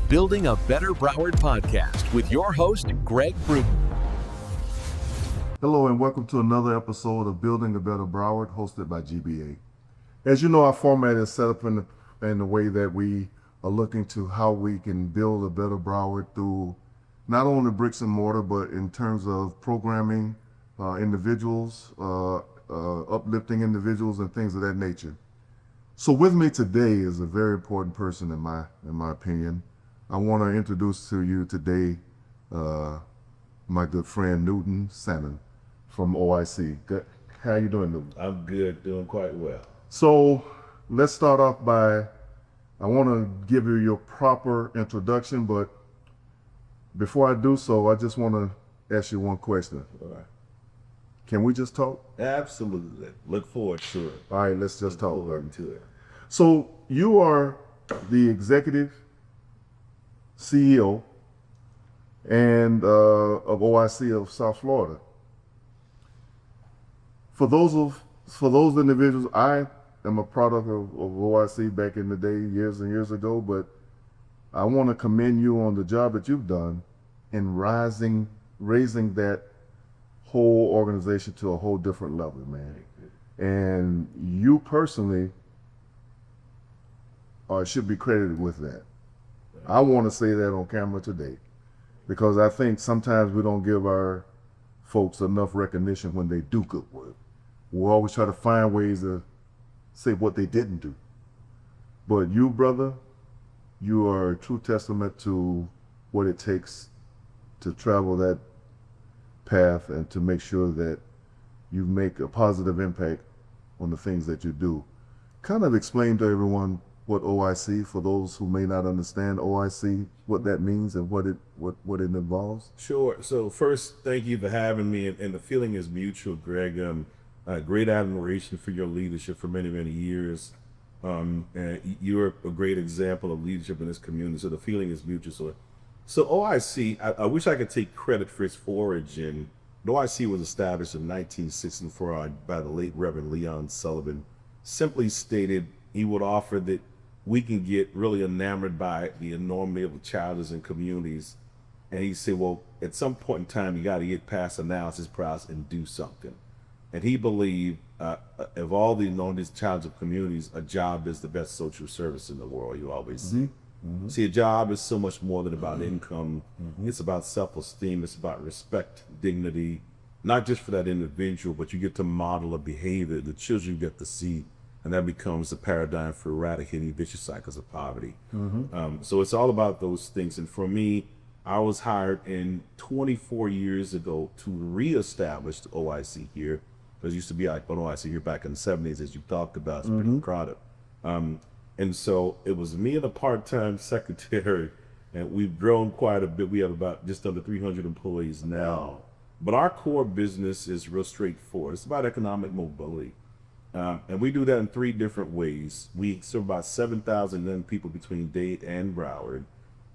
Building a Better Broward podcast with your host, Greg Bruton. Hello and welcome to another episode of Building a Better Broward, hosted by GBA. As you know, our format is set up in the way that we are looking to how we can build a better Broward through not only bricks and mortar, but in terms of programming individuals, uplifting individuals and things of that nature. So with me today is a very important person in my opinion. I want to introduce to you today my good friend Newton Sanon from OIC. How you doing, Newton? I'm good, doing quite well. So let's start off by, I want to give you your proper introduction, but before I do so, I just want to ask you one question. All right. Can we just talk? Absolutely. Look forward to it. All right, let's just talk. Look forward to it. So you are the executive CEO and of OIC of South Florida. For those individuals, I am a product of OIC back in the day, years and years ago, but I want to commend you on the job that you've done in raising that whole organization to a whole different level, man. And you personally should be credited with that. I want to say that on camera today, because I think sometimes we don't give our folks enough recognition when they do good work. We always try to find ways to say what they didn't do. But you, brother, you are a true testament to what it takes to travel that path and to make sure that you make a positive impact on the things that you do. Kind of explain to everyone what OIC, for those who may not understand OIC, what that means and what it involves. Sure. So first, thank you for having me, and the feeling is mutual, Greg. Great admiration for your leadership for many, many years. And you're a great example of leadership in this community, so the feeling is mutual. So OIC, I wish I could take credit for its origin. OIC was established in 1964 by the late Reverend Leon Sullivan. Simply stated, he would offer that we can get really enamored by the enormity of the challenges in communities. And he said, well, at some point in time, you got to get past analysis process and do something. And he believed of all the enormous challenges of communities, a job is the best social service in the world, you always see. Mm-hmm. See, a job is so much more than about income. Mm-hmm. It's about self-esteem. It's about respect, dignity, not just for that individual, but you get to model a behavior the children get to see. And that becomes the paradigm for eradicating vicious cycles of poverty. Mm-hmm. So it's all about those things. And for me, I was hired in 24 years ago to reestablish the OIC here. Because it used to be like an OIC here back in the 70s, as you talked about. It's pretty crowded. And so it was me and a part-time secretary, and we've grown quite a bit. We have about just under 300 employees now. But our core business is real straightforward. It's about economic mobility. And we do that in three different ways. We serve about 7,000 young people between Dade and Broward.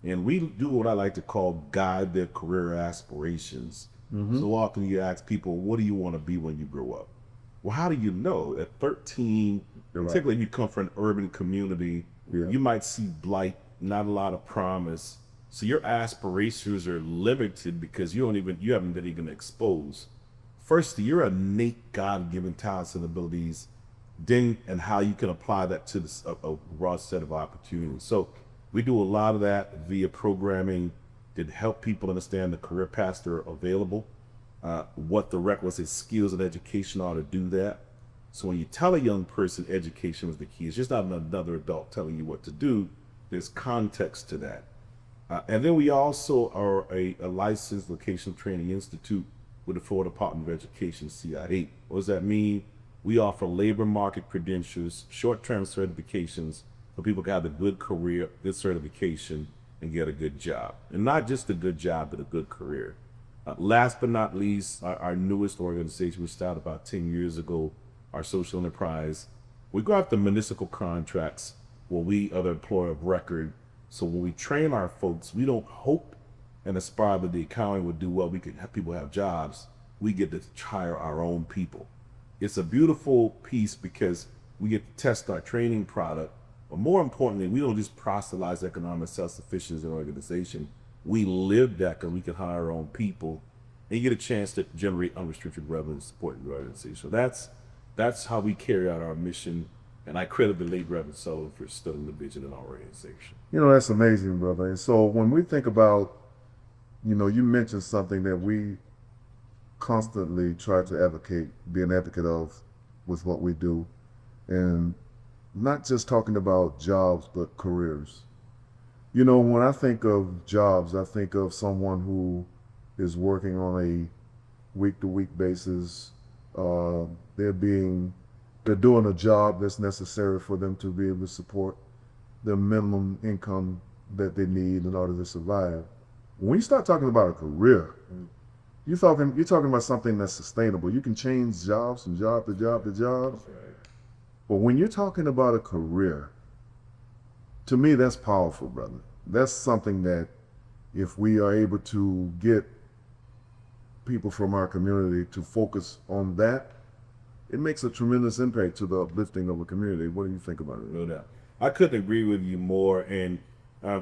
And we do what I like to call guide their career aspirations. Mm-hmm. So often you ask people, what do you want to be when you grow up? Well, how do you know? At 13, particularly if you come from an urban community, you might see blight, not a lot of promise. So your aspirations are limited because you haven't been even exposed. First, your innate God-given talents and abilities, then and how you can apply that to a broad set of opportunities. So we do a lot of that via programming to help people understand the career paths that are available, what the requisite skills and education are to do that. So when you tell a young person education is the key, it's just not another adult telling you what to do. There's context to that. And then we also are a licensed vocational training institute with the Florida Department of Education, CIA. What does that mean? We offer labor market credentials, short-term certifications for people to have a good career, good certification, and get a good job. And not just a good job, but a good career. Last but not least, our newest organization, we started about 10 years ago, our social enterprise. We go after municipal contracts where we are the employer of record. So when we train our folks, we don't hope and aspire that the economy would do well, we can have people have jobs. We get to hire our own people. It's a beautiful piece because we get to test our training product But more importantly, we don't just proselytize economic self-sufficiency as an organization. We live that because we can hire our own people and you get a chance to generate unrestricted revenue to support the organization. So that's how we carry out our mission. And I credit the late Reverend Sullivan for studying the vision in our organization. You know, that's amazing, brother. And so when we think about, you know, you mentioned something that we constantly try to advocate, be an advocate of with what we do. And not just talking about jobs, but careers. You know, when I think of jobs, I think of someone who is working on a week-to-week basis. They're doing a job that's necessary for them to be able to support the minimum income that they need in order to survive. When you start talking about a career, you're talking about something that's sustainable. You can change jobs from job to job to job. But when you're talking about a career, to me, that's powerful, brother. That's something that if we are able to get people from our community to focus on that, it makes a tremendous impact to the uplifting of a community. What do you think about it? No doubt. I couldn't agree with you more. And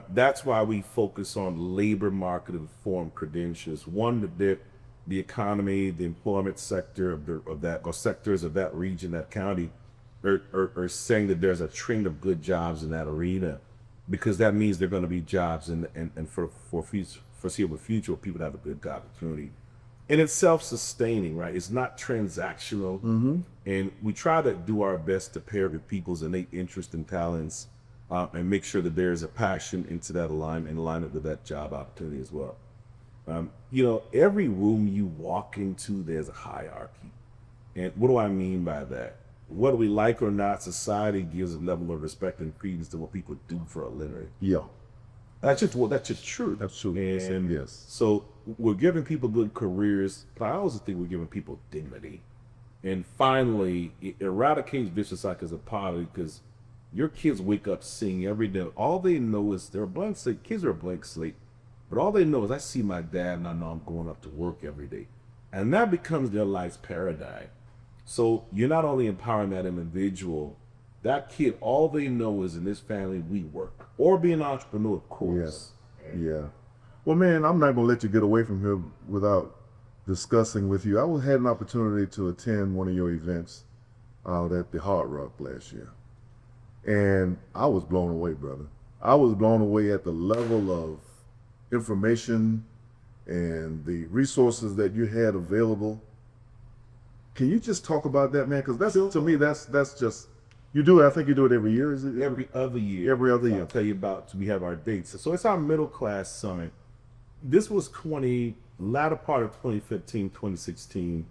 that's why we focus on labor market informed credentials. One, that the economy, the employment sector of that, or sectors of that region, that county, are saying that there's a trend of good jobs in that arena, because that means there are going to be jobs and for foreseeable future, people have a good opportunity. And it's self-sustaining, right? It's not transactional. And we try to do our best to pair with people's innate interest and talents and make sure that there's a passion into that alignment with that job opportunity as well. You know, every room you walk into, there's a hierarchy. And what do I mean by that? Whether we like or not, society gives a level of respect and credence to what people do for a living. Yeah. That's just true. That's true. And yes. So we're giving people good careers, but I also think we're giving people dignity. And finally, it eradicates vicious cycles of poverty, because your kids wake up seeing every day. All they know is they're a blank slate. Kids are a blank slate, but all they know is I see my dad and I know I'm going up to work every day. And that becomes their life's paradigm. So you're not only empowering that individual, that kid, all they know is in this family, we work. Or be an entrepreneur, of course. Yeah. Well, man, I'm not going to let you get away from here without discussing with you. I had an opportunity to attend one of your events out at the Hard Rock last year. And I was blown away, brother. I was blown away at the level of information and the resources that you had available. Can you just talk about that, man? Because that's, to me, that's just, you do it, I think you do it every year, is it? Every other year. Every other year. I'll tell you about, we have our dates. So it's our middle class summit. This was latter part of 2015, 2016,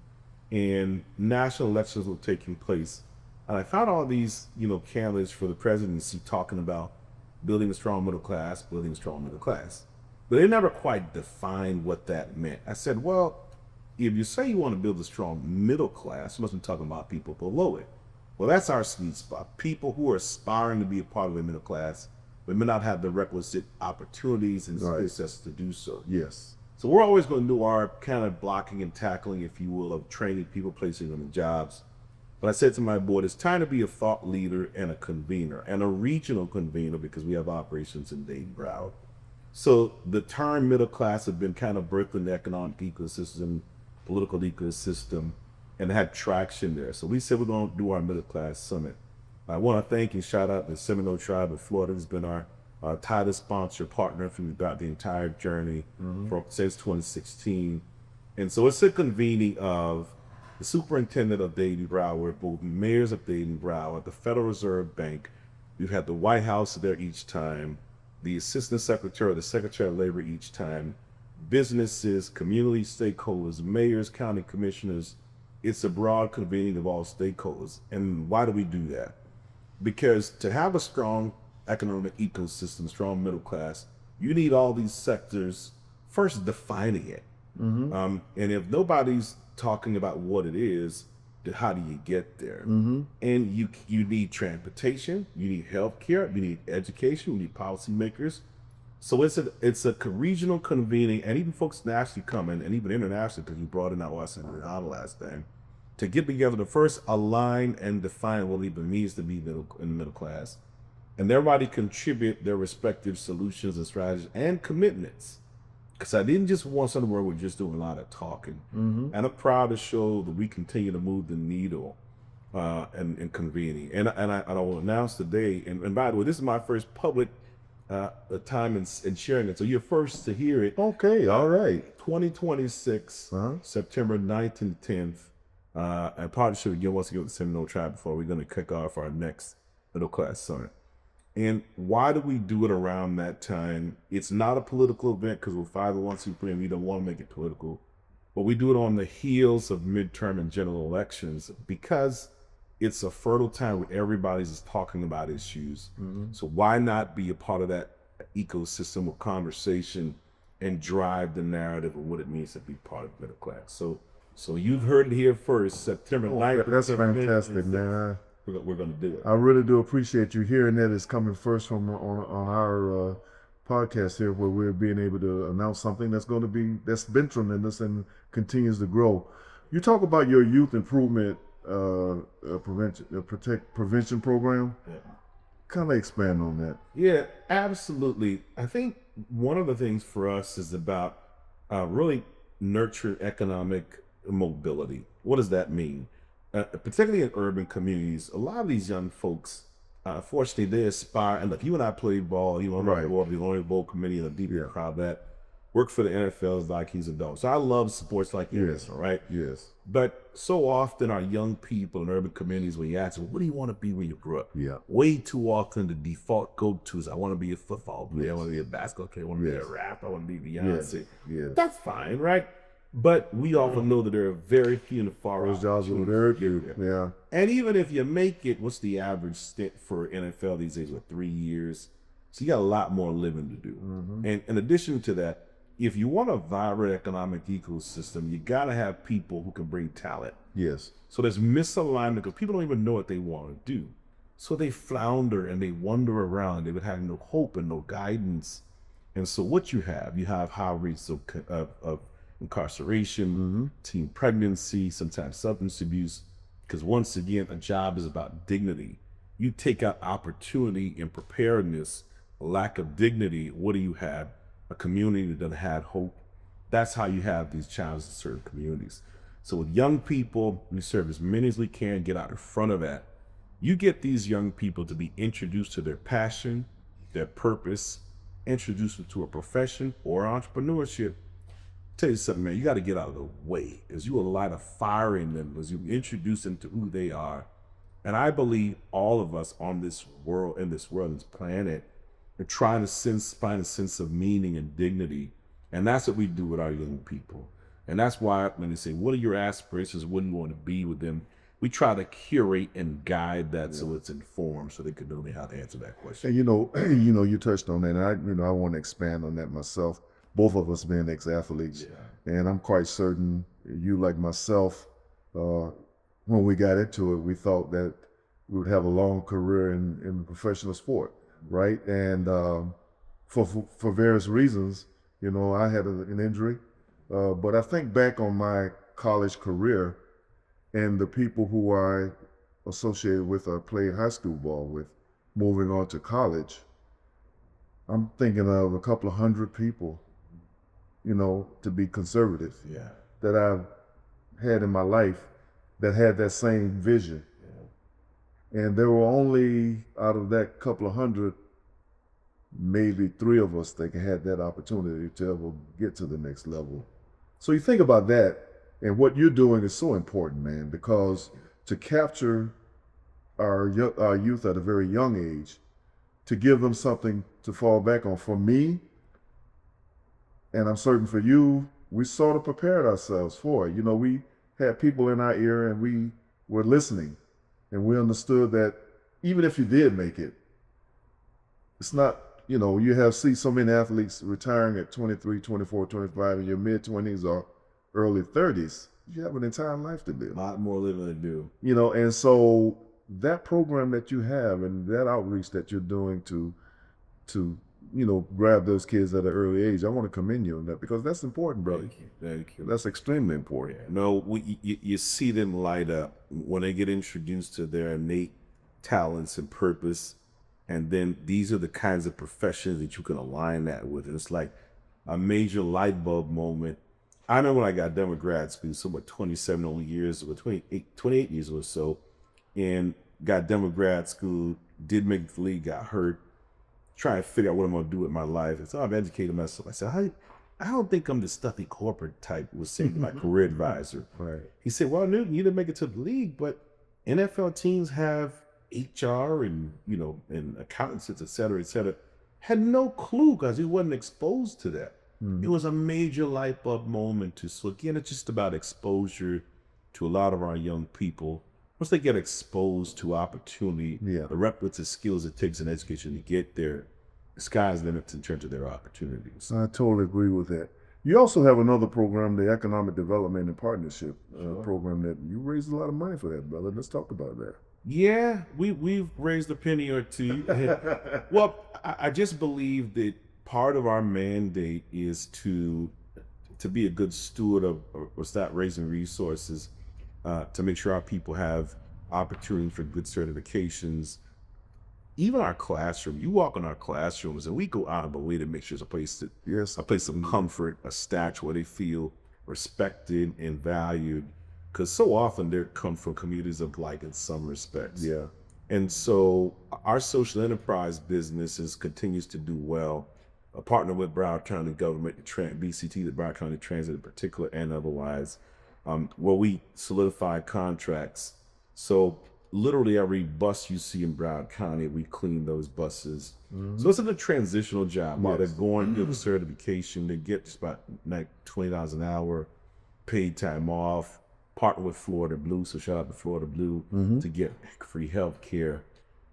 and national elections were taking place. And I found all these, candidates for the presidency talking about building a strong middle class, building a strong middle class. But they never quite defined what that meant. I said, well, if you say you want to build a strong middle class, you must be talking about people below it. Well, that's our sweet spot. People who are aspiring to be a part of the middle class, but may not have the requisite opportunities and success to do so. Yes. So we're always going to do our kind of blocking and tackling, if you will, of training people, placing them in jobs. But I said to my board, it's time to be a thought leader and a convener, and a regional convener, because we have operations in Dayton, Broward. So the term middle class have been kind of birthed in the economic ecosystem, political ecosystem, and had traction there. So we said we're going to do our middle class summit. I want to thank and shout out the Seminole Tribe of Florida, who's been our title sponsor partner throughout the entire journey since 2016. And so it's a convening of the superintendent of Dayton Broward, both mayors of Dayton Broward, the Federal Reserve Bank. We've had the White House there each time, the assistant secretary, the secretary of labor each time, businesses, community stakeholders, mayors, county commissioners. It's a broad convening of all stakeholders. And why do we do that? Because to have a strong economic ecosystem, strong middle class, you need all these sectors first defining it. And if nobody's talking about what it is, then how do you get there? And you need transportation, you need healthcare, you need education, you need policymakers. So it's a regional convening, and even folks nationally coming, and even internationally, because we brought in our OIC last time, to get together to first align and define what it even means to be in the middle class, and everybody contribute their respective solutions and strategies and commitments. Because I didn't just want something where we're just doing a lot of talking. And I'm proud to show that we continue to move the needle and convening. And I will announce today, and by the way, this is my first public time in sharing it. So you're first to hear it. Okay, all right. 2026, September 9th and 10th. I probably should again once again with the Seminole Tribe before we're going to kick off our next middle class summit. And why do we do it around that time? It's not a political event because we're 501c3 and we don't want to make it political. But we do it on the heels of midterm and general elections because it's a fertile time where everybody's just talking about issues. So why not be a part of that ecosystem of conversation and drive the narrative of what it means to be part of middle class? So you've heard it here first, September 9th. That's fantastic, man. We're going to do it. I really do appreciate you hearing that. It's coming first from on our podcast here, where we're being able to announce something that's been tremendous and continues to grow. You talk about your youth improvement prevention program. Yeah. Kind of expand on that. Yeah, absolutely. I think one of the things for us is about really nurture economic mobility. What does that mean? Particularly in urban communities, a lot of these young folks, fortunately, they aspire. And look, you and I played ball. You know, Right. the Orange Bowl committee, and I'm deeply Yeah. proud of that. Work for the NFL like he's a dog. So I love sports like Yes. NFL, right? Yes. But so often our young people in urban communities, when you ask them, what do you want to be when you grow up? Yeah. Way too often the default go-to is, I want to be a football player, Yes. I want to be a basketball player, I want to Yes. be a rapper, I want to be Yes. Beyonce. Yes. That's fine, right? But we often know that there are very few and far Those jobs are opportunities. very few. Yeah. And even if you make it, what's the average stint for NFL these days? What, 3 years? So you got a lot more living to do. And in addition to that, if you want a vibrant economic ecosystem, you got to have people who can bring talent. Yes. So there's misalignment because people don't even know what they want to do. So they flounder and they wander around. They would have no hope and no guidance. And so what you have high rates of incarceration, teen pregnancy, sometimes substance abuse. Because once again, a job is about dignity. You take out opportunity and preparedness, lack of dignity, what do you have? A community that doesn't have hope. That's how you have these challenges in certain communities. So with young people, we serve as many as we can, get out in front of that. You get these young people to be introduced to their passion, their purpose, introduce them to a profession or entrepreneurship. Tell you something, man, you got to get out of the way. As you light a fire in them, as you introduce them to who they are. And I believe all of us on this world, this planet, are trying to find a sense of meaning and dignity. And that's what we do with our young people. And that's why when they say, what are your aspirations? What do you want to be with them? We try to curate and guide that so it's informed, so they can know how to answer that question. And you touched on that, and I want to expand on that myself. Both of us being ex-athletes, and I'm quite certain you, like myself, when we got into it, we thought that we would have a long career in professional sport, right? And for various reasons, I had an injury, but I think back on my college career and the people who I associated with or played high school ball with, moving on to college, I'm thinking of a couple of hundred people, to be conservative, that I've had in my life that had that same vision. And there were only, out of that couple of hundred, maybe 3 of us that had that opportunity to ever get to the next level. So you think about that, and what you're doing is so important, man, because to capture our youth at a very young age, to give them something to fall back on. For me, and I'm certain for you, we sort of prepared ourselves for it. We had people in our ear and we were listening, and we understood that even if you did make it, it's not, you see so many athletes retiring at 23, 24, 25, in your mid-20s or early 30s. You have an entire life to live. A lot more living to do. And so that program that you have and that outreach that you're doing to grab those kids at an early age, I want to commend you on that, because that's important, brother. Thank you. That's extremely important. You see them light up when they get introduced to their innate talents and purpose, And then these are the kinds of professions that you can align that with. And it's like a major light bulb moment. I remember when I got done with grad school, so what, 27 years, or 28 years or so, and got done with grad school, did make the league, got hurt, trying to figure out what I'm going to do with my life. And so I've educated myself. I said, I don't think I'm the stuffy corporate type, was saying to my career advisor. Right. He said, well, Newton, you didn't make it to the league, but NFL teams have HR and, and accountants, et cetera, et cetera. Had no clue because he wasn't exposed to that. It was a major light bulb moment so again, it's just about exposure to a lot of our young people. Once they get exposed to opportunity, the requisite skills it takes in education to get there, the sky's the limit in terms of their opportunities. I totally agree with that. You also have another program, the Economic Development and Partnership program, that you raised a lot of money for that, brother. Let's talk about that. Yeah, we've raised a penny or two. Well, I just believe that part of our mandate is to be a good steward of or start raising resources to make sure our people have opportunity for good certifications. Even our classroom, you walk in our classrooms and we go out of the way to make sure it's a place of comfort, a stature where they feel respected and valued. Because so often they come from communities of like in some respects. Yeah. And so our social enterprise businesses continues to do well. A partner with Broward County Government, BCT, the Broward County Transit in particular, and otherwise, where we solidify contracts. So literally every bus you see in Broward County, we clean those buses. So it's a transitional job. While they're going through the certification, they get just about like $20 an hour, paid time off, partner with Florida Blue, so shout out to Florida Blue, to get free health care.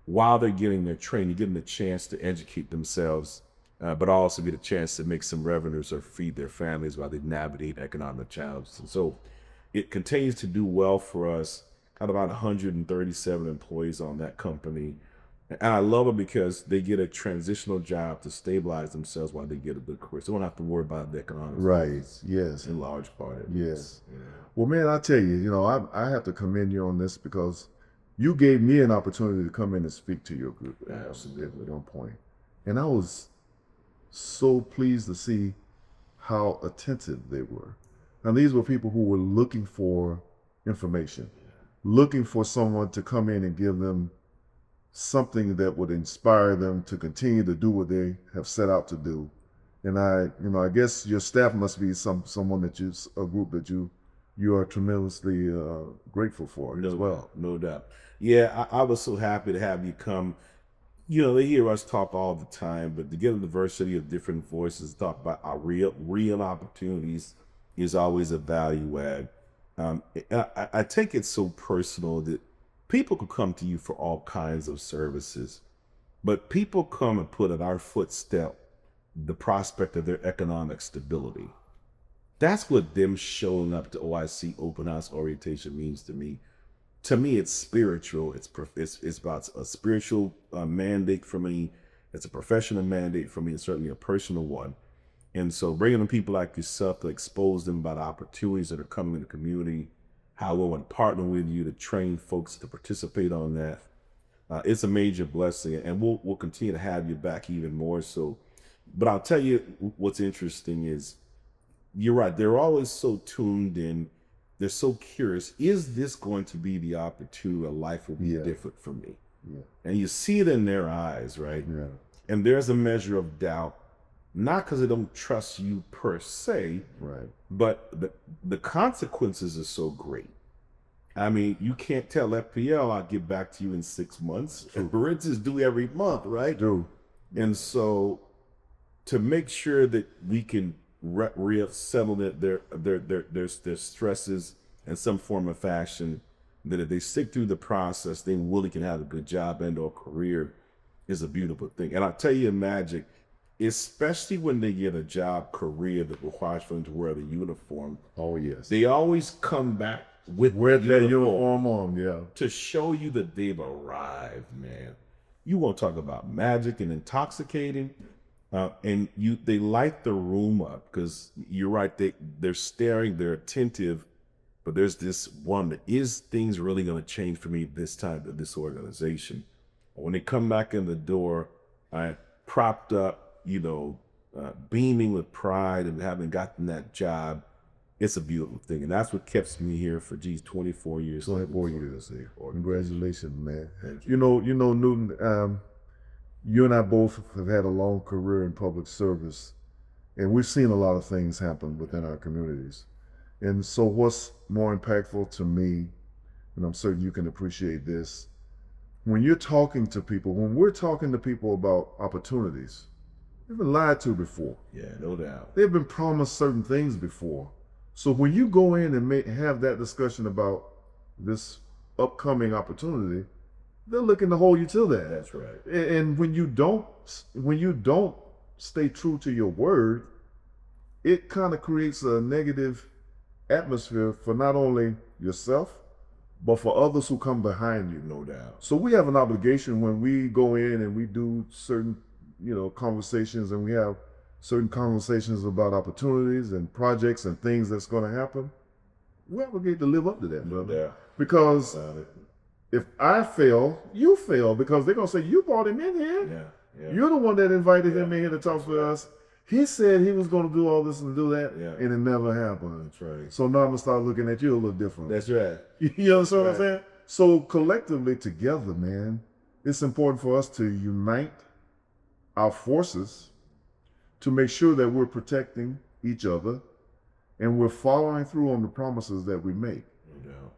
While they're getting their training, getting the chance to educate themselves, but also get a chance to make some revenues or feed their families while they navigate economic challenges. And so it continues to do well for us. Got about 137 employees on that company. And I love it because they get a transitional job to stabilize themselves while they get a good career. So they don't have to worry about the economics. Right, yes. In large part. Yes. Yeah. Well, man, I tell you, I have to commend you on this because you gave me an opportunity to come in and speak to your group. Absolutely. At one point. And I was so pleased to see how attentive they were. Now, these were people who were looking for information, looking for someone to come in and give them something that would inspire them to continue to do what they have set out to do. And I guess your staff must be someone a group that you are tremendously grateful for as well. No doubt. Yeah, I was so happy to have you come. They hear us talk all the time, but to get a diversity of different voices, talk about our real opportunities is always a value add. I take it so personal that people could come to you for all kinds of services, but people come and put at our footstep the prospect of their economic stability. That's what them showing up to OIC open house orientation means to me. To me, it's spiritual. It's about a spiritual mandate for me. It's a professional mandate for me. It's certainly a personal one. And so bringing in people like yourself to expose them about opportunities that are coming in the community, how we want to partner with you to train folks to participate on that. It's a major blessing, and we'll continue to have you back even more so. But I'll tell you what's interesting is, you're right, they're always so tuned in. They're so curious. Is this going to be the opportunity where life will be different for me? Yeah. And you see it in their eyes, right? Yeah. And there's a measure of doubt, not because they don't trust you per se, right? But the consequences are so great. I mean, you can't tell FPL, I'll get back to you in 6 months. And rent is due every month, right? True. And so to make sure that we can settle their stresses in some form or fashion, that if they stick through the process, they really can have a good job and or career, is a beautiful thing. And I'll tell you, magic, especially when they get a job career that requires for them to wear the uniform. Oh yes. They always come back with their uniform on, to show you that they've arrived, man. You want to talk about magic and intoxicating. And they light the room up, because you're right, they're staring, they're attentive, but there's this one that, is things really going to change for me this time at this organization? When they come back in the door, propped up, beaming with pride and having gotten that job, it's a beautiful thing. And that's what keeps me here for 24 years. 24 years. Congratulations, man. You know, Newton, you and I both have had a long career in public service, and we've seen a lot of things happen within our communities. And so what's more impactful to me, and I'm certain you can appreciate this, when we're talking to people about opportunities, they've been lied to before. Yeah, no doubt. They've been promised certain things before. So when you go in and have that discussion about this upcoming opportunity, they're looking to hold you to that. That's right. And when you don't stay true to your word, it kind of creates a negative atmosphere for not only yourself, but for others who come behind you. No doubt. So we have an obligation when we go in and we do certain, conversations, and we have certain conversations about opportunities and projects and things that's going to happen. We obligate to live up to that, brother. Yeah. Because if I fail, you fail, because they're going to say, you brought him in here. Yeah. You're the one that invited him in here to talk to us. He said he was going to do all this and do that, and it never happened. That's right. So now I'm going to start looking at you a little different. That's right. You understand what I'm saying? So collectively together, man, it's important for us to unite our forces to make sure that we're protecting each other and we're following through on the promises that we make. No doubt.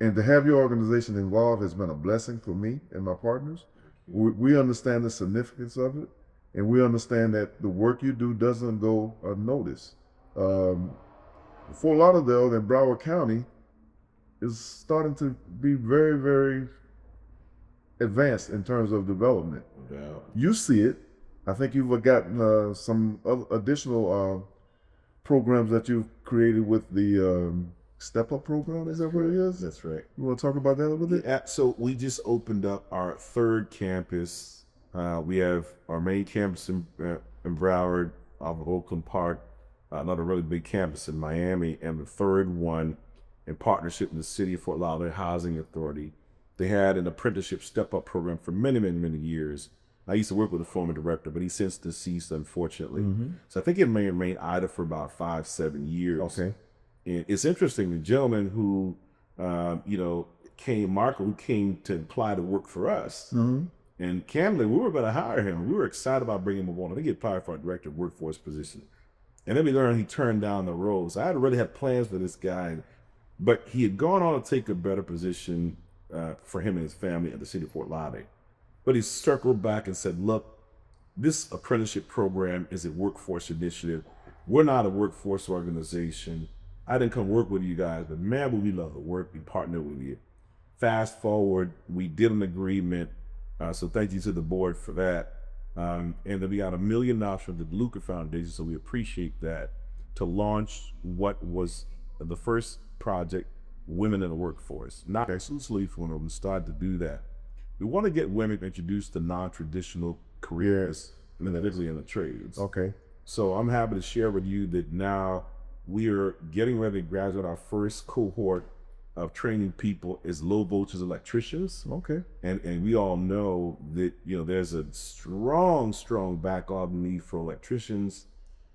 And to have your organization involved has been a blessing for me and my partners. We understand the significance of it, and we understand that the work you do doesn't go unnoticed. Fort Lauderdale and Broward County is starting to be very, very advanced in terms of development. No doubt. You see it. I think you've gotten some additional programs that you've created with the Step Up program. Is that what it is? That's right. You want to talk about that a little bit? Yeah, so we just opened up our third campus. We have our main campus in Broward, off of Oakland Park, another really big campus in Miami, and the third one in partnership with the City of Fort Lauderdale Housing Authority. They had an apprenticeship step-up program for many, many, many years. I used to work with the former director, but he's since deceased, unfortunately. Mm-hmm. So I think it may remain idle for about 5-7 years. Okay. And it's interesting, the gentleman who, Marco, who came to apply to work for us, and candidly, we were going to hire him. We were excited about bringing him on. I think he applied for our director of workforce position. And then we learned he turned down the role. So I had already had plans for this guy, but he had gone on to take a better position for him and his family at the City of Fort Lauderdale. But he circled back and said, look, this apprenticeship program is a workforce initiative. We're not a workforce organization. I didn't come work with you guys, but man, would we love to work. We partner with you. Fast forward, we did an agreement. So thank you to the board for that. And then we got $1 million from the DeLuca Foundation, so we appreciate that, to launch what was the first project, Women in the Workforce. Not exclusively for women, we started to do that. We want to get women introduced to non-traditional careers, particularly in the trades. Okay. So I'm happy to share with you that now we are getting ready to graduate our first cohort of training people as low voltage electricians. Okay. And we all know that, there's a strong backlog need for electricians.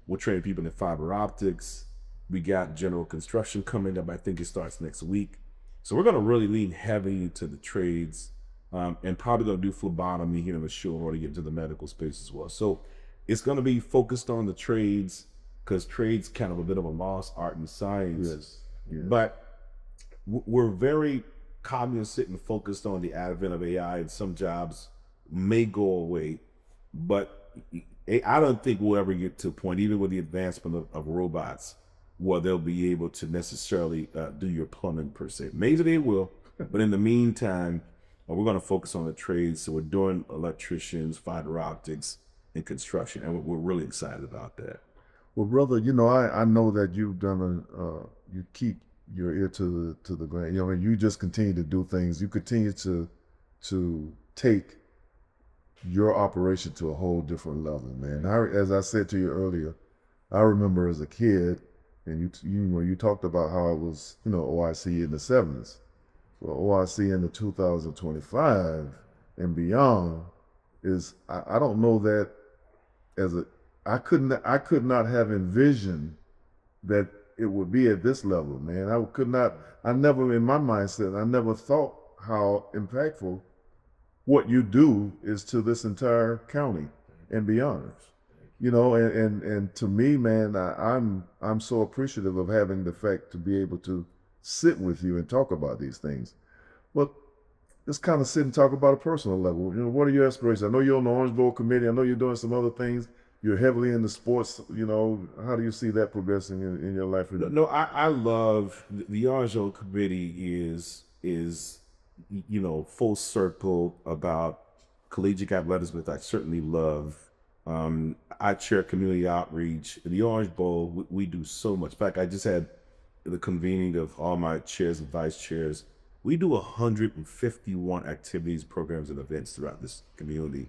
We're training people in fiber optics. We got general construction coming up. I think it starts next week. So we're going to really lean heavy into the trades, and probably going to do phlebotomy here in the show in order to get into the medical space as well. So it's going to be focused on the trades, because trades kind of a bit of a lost art and science. Yes. But we're very cognizant and focused on the advent of AI, and some jobs may go away, but I don't think we'll ever get to a point, even with the advancement of robots, where they'll be able to necessarily do your plumbing per se. Maybe they will, but in the meantime, we're going to focus on the trades. So we're doing electricians, fiber optics, and construction, and we're really excited about that. Well, brother, I know that you've done you keep your ear to the ground. You just continue to do things. You continue to take your operation to a whole different level, man. As I said to you earlier, I remember as a kid, and you talked about how it was, OIC in the 70s. Well, OIC in the 2025 and beyond is I don't know that I could not have envisioned that it would be at this level, man. I never in my mindset, I never thought how impactful what you do is to this entire county and beyond. You know, and to me, man, I'm so appreciative of having the fact to be able to sit with you and talk about these things. But let's kind of sit and talk about a personal level. You know, what are your aspirations? I know you're on the Orange Bowl committee. I know you're doing some other things. You're heavily into sports. You know, how do you see that progressing in your life? No, I love the Orange Bowl committee is full circle about collegiate athletics, which I certainly love. I chair community outreach. The Orange Bowl, we do so much. In fact, I just had the convening of all my chairs and vice chairs. We do 151 activities, programs, and events throughout this community.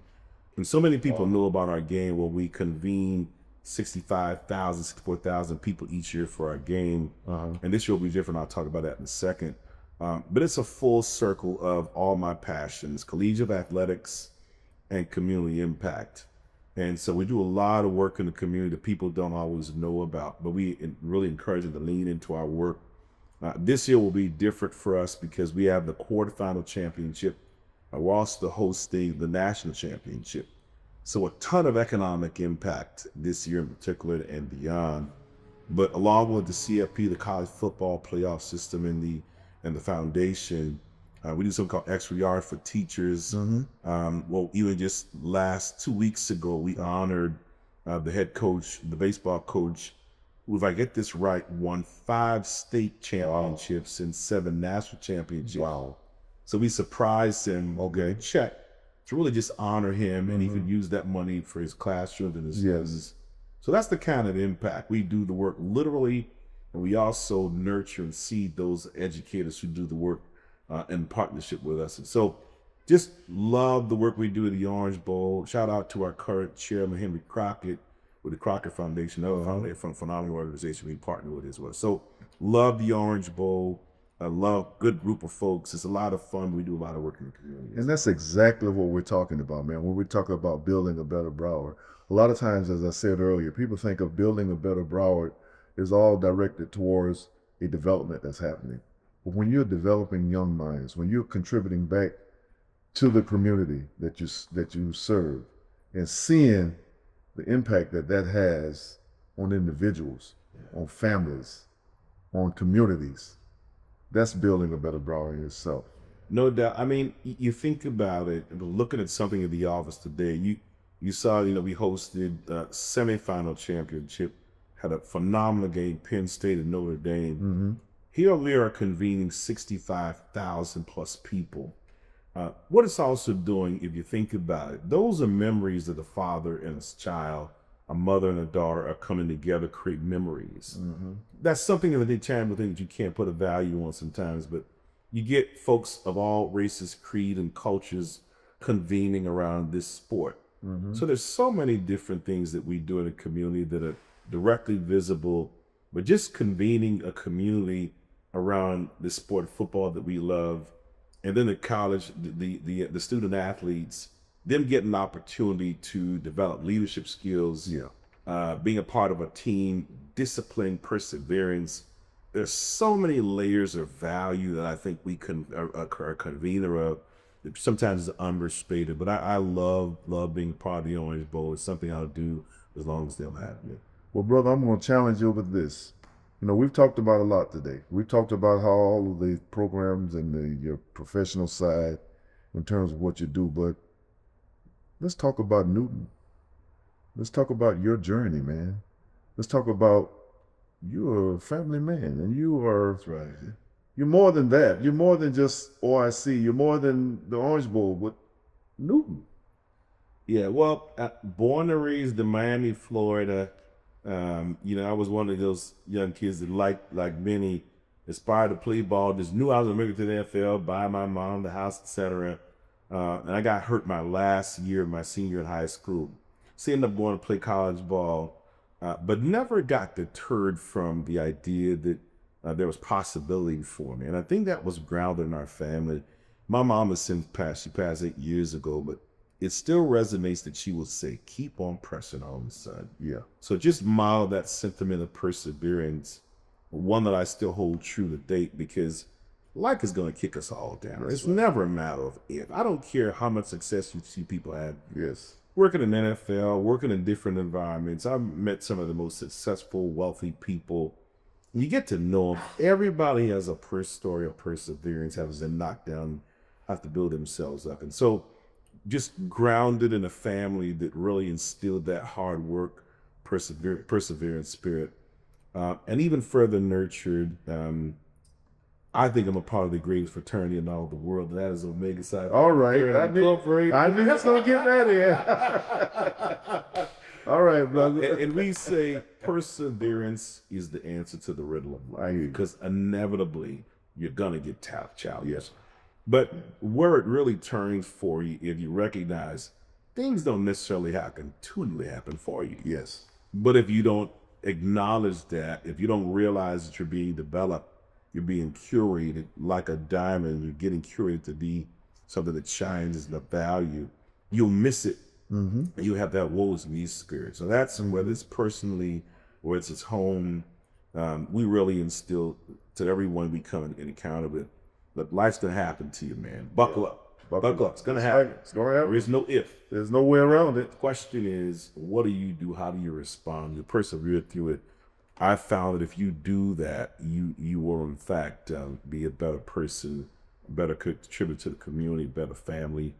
And so many people know about our game. Well, we convene 65,000, 64,000 people each year for our game. And this year will be different. I'll talk about that in a second. But it's a full circle of all my passions: collegiate athletics and community impact. And so we do a lot of work in the community that people don't always know about, but we really encourage them to lean into our work. This year will be different for us because we have the quarterfinal championship. We're also hosting the national championship. So a ton of economic impact this year in particular and beyond. But along with the CFP, the college football playoff system, and the foundation, we do something called Extra Yard for Teachers. Well, even just last 2 weeks ago, we honored the head coach, the baseball coach, who, if I get this right, won 5 state championships and 7 national championships. Wow. So we surprised him, check, to really just honor him, and he could use that money for his classroom and his business. So that's the kind of impact. We do the work literally, and we also nurture and seed those educators who do the work in partnership with us. And so just love the work we do at the Orange Bowl. Shout out to our current chairman, Henry Crockett, with the Crockett Foundation, another phenomenal organization we partner with as well. So love the Orange Bowl. I love good group of folks. It's a lot of fun. We do a lot of work in the community. And that's exactly what we're talking about, man. When we talk about building a better Broward, a lot of times, as I said earlier, people think of building a better Broward is all directed towards a development that's happening. But when you're developing young minds, when you're contributing back to the community that you serve, and seeing the impact that has on individuals, on families, on communities, that's building a better Broward in itself. No doubt. I mean, you think about it, looking at something in the office today, you saw, we hosted the semifinal championship, had a phenomenal game, Penn State and Notre Dame. Here we are convening 65,000 plus people. What it's also doing, if you think about it, those are memories of the father and his child, a mother and a daughter are coming together, create memories. That's something of the tangible thing that you can't put a value on sometimes, but you get folks of all races, creed, and cultures convening around this sport. So there's so many different things that we do in a community that are directly visible, but just convening a community around the sport of football that we love, and then the college, the student athletes, them getting an opportunity to develop leadership skills, being a part of a team, discipline, perseverance. There's so many layers of value that I think we are a convener of. Sometimes it's understated, but I love being part of the Orange Bowl. It's something I'll do as long as they'll have me. Well, brother, I'm going to challenge you with this. We've talked about a lot today. We've talked about how all of the programs and your professional side in terms of what you do, but let's talk about Newton. Let's talk about your journey, man. Let's talk about you're a family man, and That's right. You're more than that. You're more than just OIC. You're more than the Orange Bowl, but Newton. Yeah, well, born and raised in Miami, Florida. I was one of those young kids that like many, aspired to play ball, just knew I was going to make it to the NFL, buy my mom the house, etc. And I got hurt my last year, my senior in high school. So I ended up going to play college ball, but never got deterred from the idea that there was possibility for me. And I think that was grounded in our family. My mom has since passed. She passed 8 years ago, but it still resonates that she will say, keep on pressing on, son. Yeah. So just model that sentiment of perseverance, one that I still hold true to date, because life is going to kick us all down. It's never a matter of if. I don't care how much success you see people have. Yes. Working in the NFL, working in different environments. I've met some of the most successful, wealthy people. You get to know them. Everybody has a story of perseverance, has been knocked down, have to build themselves up. And so just grounded in a family that really instilled that hard work, perseverance spirit, and even further nurtured. I think I'm a part of the greatest fraternity in all the world, and that is Omega Psi. All right. I knew that's going to get that in. All right, brother. And we say perseverance is the answer to the riddle of life, because inevitably you're going to get challenged. Yes. But where it really turns for you, if you recognize things don't necessarily continually happen for you. Yes. But if you don't acknowledge that, if you don't realize that you're being developed, you're being curated like a diamond, you're getting curated to be something that shines as the value, you'll miss it. Mm-hmm. You have that woe is me spirit. So that's whether it's personally or it's home, we really instill to everyone we come in encounter with, look, life's gonna happen to you, man. Buckle up. Buckle up. It's gonna happen. It's gonna happen. There is no if. There's no way around it. The question is, what do you do? How do you respond? You persevere through it. I found that if you do that, you will in fact be a better person, better contributor to the community, better family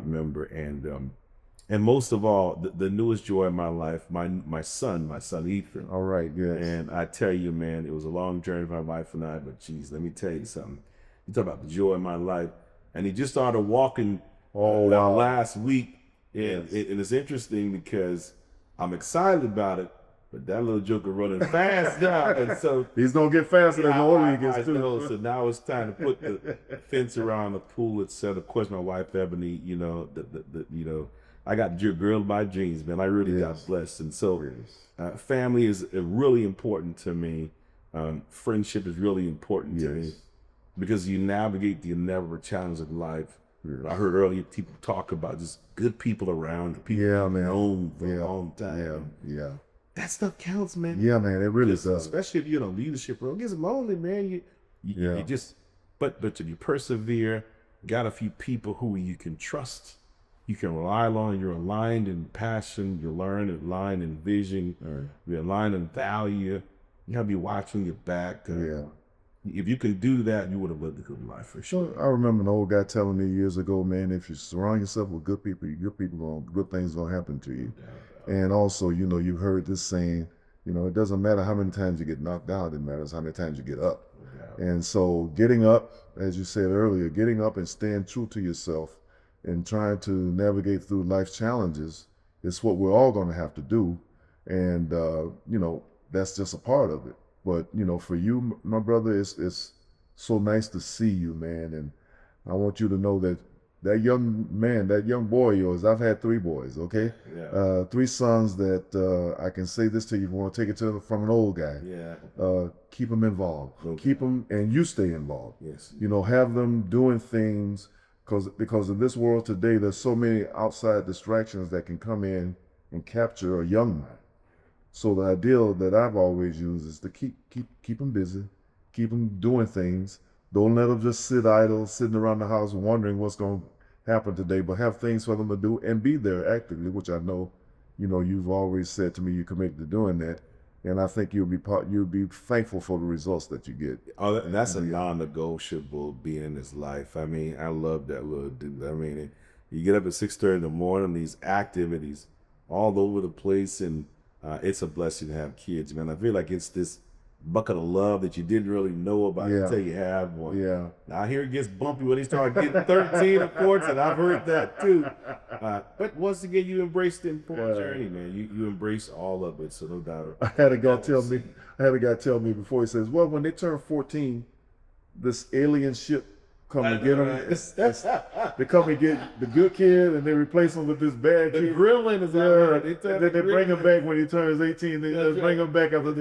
member, and most of all, the newest joy in my life, my son Ethan. All right, yes. And I tell you, man, it was a long journey for my wife and I, but geez, let me tell you something. You talk about the joy in my life, and he just started walking last week, and it's interesting because I'm excited about it. But that little joker running fast now, and so he's gonna get faster than the older he gets too. Know, so now it's time to put the fence around the pool, etc. Of course, my wife Ebony, I got your girl in my dreams, man. I really got blessed, and so family is really important to me. Friendship is really important to me because you navigate the inevitable challenges of life. I heard earlier people talk about just good people around, people known for a long time. Yeah. That stuff counts, man. Yeah, man, it really does. Especially if you're in a leadership role. It gets lonely, man. You just, but if you persevere, got a few people who you can trust, you can rely on, you're aligned in passion, you're aligned in vision, you're aligned in value, you have to be watching your back. If you can do that, you would have lived a good life for sure. I remember an old guy telling me years ago, man, if you surround yourself with good people, good things gonna happen to you. And also, you've heard this saying, it doesn't matter how many times you get knocked out, it matters how many times you get up. And so getting up, as you said earlier, getting up and staying true to yourself and trying to navigate through life's challenges is what we're all gonna have to do. And, that's just a part of it. But, for you, my brother, it's so nice to see you, man. And I want you to know that young boy of yours, I've had 3 boys, okay? 3 sons that I can say this to you, if you want to take it from an old guy. Keep them involved. Keep them, and you stay involved. Yes. Have them doing things, because in this world today, there's so many outside distractions that can come in and capture a young mind. So the ideal that I've always used is to keep them busy, keep them doing things. Don't let them just sit idle, sitting around the house wondering what's going to happen today, but have things for them to do and be there actively, which I know, you've always said to me you're committed to doing that. And I think you'll be thankful for the results that you get. Oh, that's a non-negotiable being in his life. I mean, I love that little dude. I mean, you get up at 6:30 in the morning, these activities all over the place, and it's a blessing to have kids, man. I feel like it's this bucket of love that you didn't really know about until you have one. Now here it gets bumpy when they start getting 13 or 14. I've heard that too. But once again, you embrace the important journey, man. You embrace all of it, so no doubt. I had a guy tell me before, he says, well, when they turn 14, this alien ship come and get them. They come and get the good kid and they replace him with this bad kid. The gremlin is out. Then they bring him back when he turns 18. They bring him back after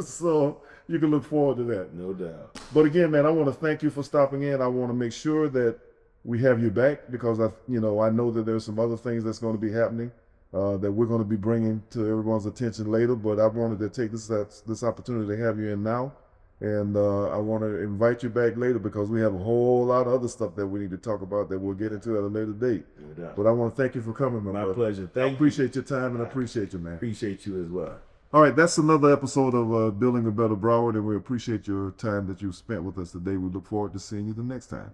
so you can look forward to that. No doubt. But again, man, I want to thank you for stopping in. I want to make sure that we have you back because I know that there's some other things that's going to be happening that we're going to be bringing to everyone's attention later. But I wanted to take this opportunity to have you in now, and I want to invite you back later because we have a whole lot of other stuff that we need to talk about that we'll get into at a later date. Yeah. But I want to thank you for coming, my brother. pleasure. I appreciate your time and I appreciate you, man. Appreciate you as well. All right, that's another episode of Building a Better Broward, and we appreciate your time that you spent with us today. We look forward to seeing you the next time.